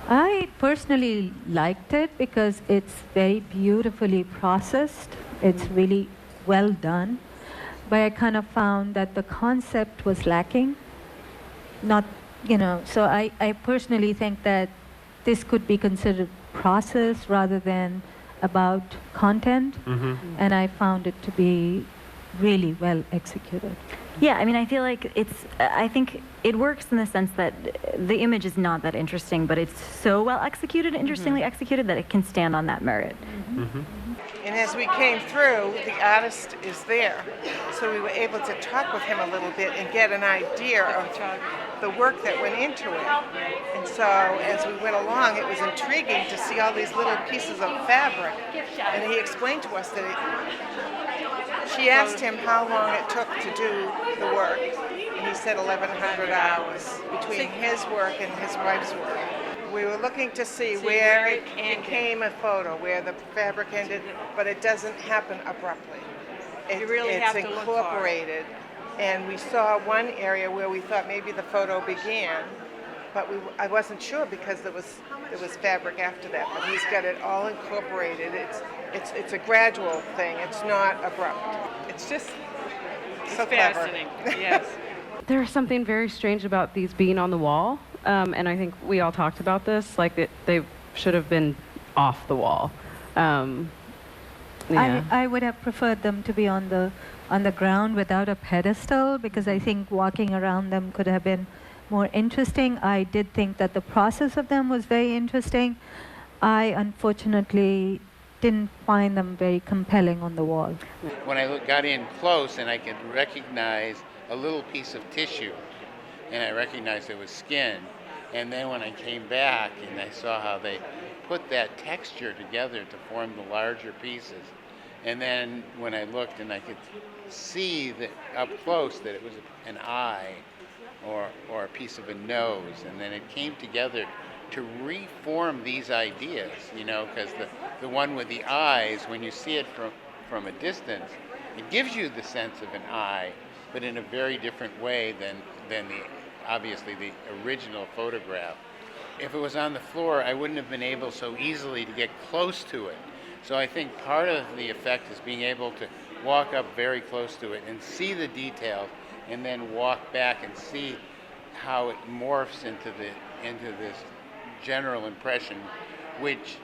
I personally liked it because it's very beautifully processed. It's really well done. But I kind of found that the concept was lacking. Not, so I personally think that this could be considered process rather than about content. And I found it to be really well executed. Yeah, I mean, I feel like I think it works in the sense that the image is not that interesting, but it's so well executed, interestingly executed, that it can stand on that merit. And as we came through, the artist is there. So we were able to talk with him a little bit and get an idea of the work that went into it. And so as we went along, it was intriguing to see all these little pieces of fabric. And he explained to us that she asked him how long it took to do the work. And he said 1,100 hours between his work and his wife's work. We were looking to see where it became a photo, where the fabric ended, but it doesn't happen abruptly. It's incorporated. And we saw one area where we thought maybe the photo began, but I wasn't sure because there was fabric after that. But he's got it all incorporated. It's a gradual thing. It's not abrupt. It's just so fascinating. Yes. There's something very strange about these being on the wall, and I think we all talked about this. Like they should have been off the wall. Yeah. I would have preferred them to be on the ground without a pedestal, because I think walking around them could have been more interesting. I did think that the process of them was very interesting. I unfortunately didn't find them very compelling on the wall. When I got in close and I could recognize a little piece of tissue, and I recognized it was skin, and then when I came back and I saw how they put that texture together to form the larger pieces, and then when I looked and I could see that up close that it was an eye or a piece of a nose, and then it came together to reform these ideas, because the one with the eyes, when you see it from a distance, it gives you the sense of an eye, but in a very different way than obviously the original photograph. If it was on the floor, I wouldn't have been able so easily to get close to it. So I think part of the effect is being able to walk up very close to it and see the details, and then walk back and see how it morphs into this general impression, which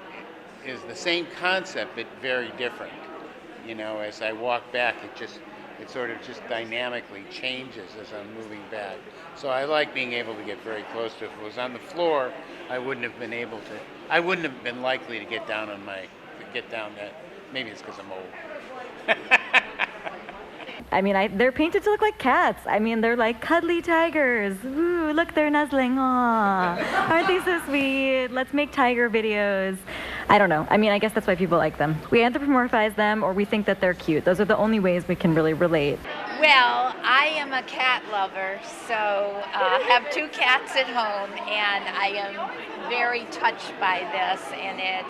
is the same concept but very different. As I walk back, it sort of just dynamically changes as I'm moving back. So I like being able to get very close to it. If it was on the floor, I wouldn't have been likely to get down that. Maybe it's because I'm old. I mean, they're painted to look like cats. I mean, they're like cuddly tigers. Ooh, look, they're nuzzling. Aw, aren't they so sweet? Let's make tiger videos. I don't know. I mean, I guess that's why people like them. We anthropomorphize them, or we think that they're cute. Those are the only ways we can really relate. Well, I am a cat lover, so I have 2 cats at home, and I am very touched by this, and it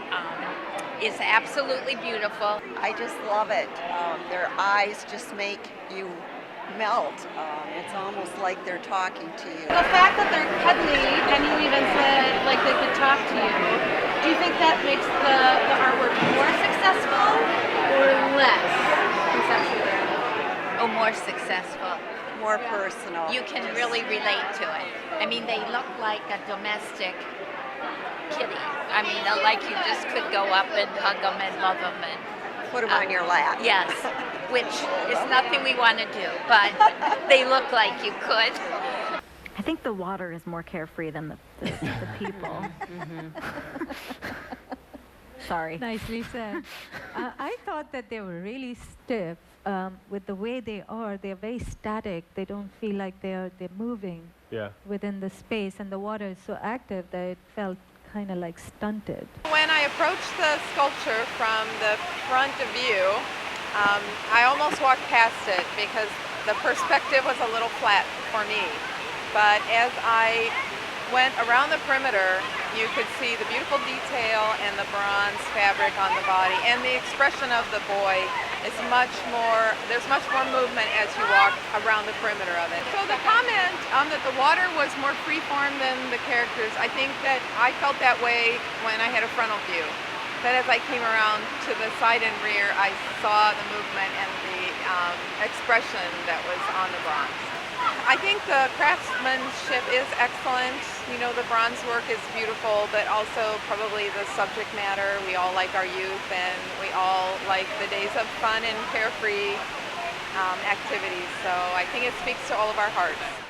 is absolutely beautiful. I just love it. Their eyes just make you melt. It's almost like they're talking to you. The fact that they're cuddly, and you even said like they could talk to you, do you think that makes the artwork more successful or less conceptual? Oh, more successful. More personal. You can really relate to it. I mean, they look like a domestic kitty. I mean, like you just could go up and hug them and love them and put them on your lap. Yes, which is nothing we want to do, but they look like you could. I think the water is more carefree than the people. Sorry. Nicely said. I thought that they were really stiff. With the way they are, they're very static. They don't feel like they're moving within the space, and the water is so active that it felt kind of like stunted. When I approached the sculpture from the front view, I almost walked past it because the perspective was a little flat for me. But as I went around the perimeter, you could see the beautiful detail and the bronze fabric on the body and the expression of the boy there's much more movement as you walk around the perimeter of it. So the comment that the water was more freeform than the characters, I think that I felt that way when I had a frontal view. That as I came around to the side and rear, I saw the movement and the expression that was on the bronze. I think the craftsmanship is excellent. You know, the bronze work is beautiful, but also probably the subject matter. We all like our youth, and we all like the days of fun and carefree activities. So I think it speaks to all of our hearts.